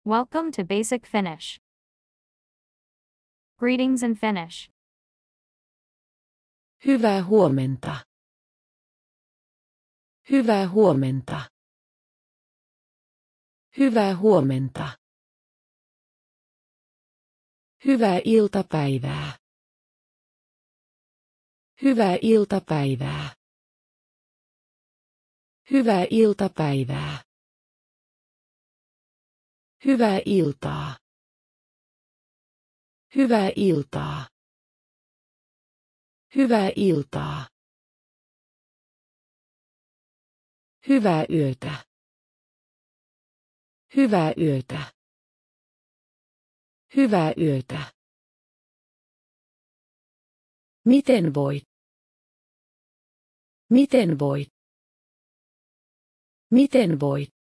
Welcome to Basic Finnish. Greetings in Finnish. Hyvää huomenta. Hyvää huomenta. Hyvää huomenta. Hyvää iltapäivää. Hyvää iltapäivää. Hyvää iltapäivää. Hyvää iltaa. Hyvää iltaa. Hyvää iltaa. Hyvää yötä. Hyvää yötä. Hyvää yötä. Miten voit? Miten voit? Miten voit?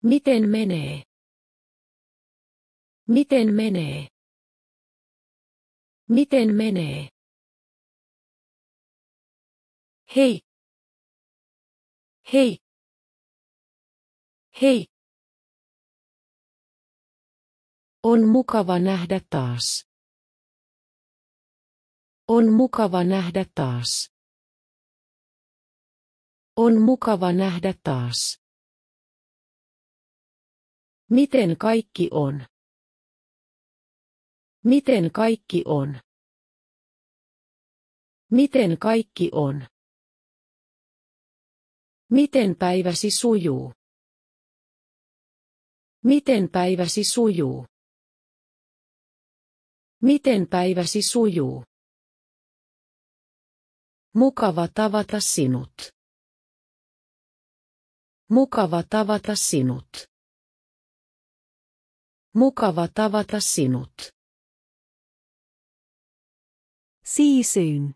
Miten menee? Miten menee? Miten menee? Hei. Hei. Hei. On mukava nähdä taas. On mukava nähdä taas. On mukava nähdä taas. Miten kaikki on? Miten kaikki on? Miten kaikki on? Miten päiväsi sujuu? Miten päiväsi sujuu? Miten päiväsi sujuu? Mukava tavata sinut. Mukava tavata sinut. Mukava tavata sinut. See you soon.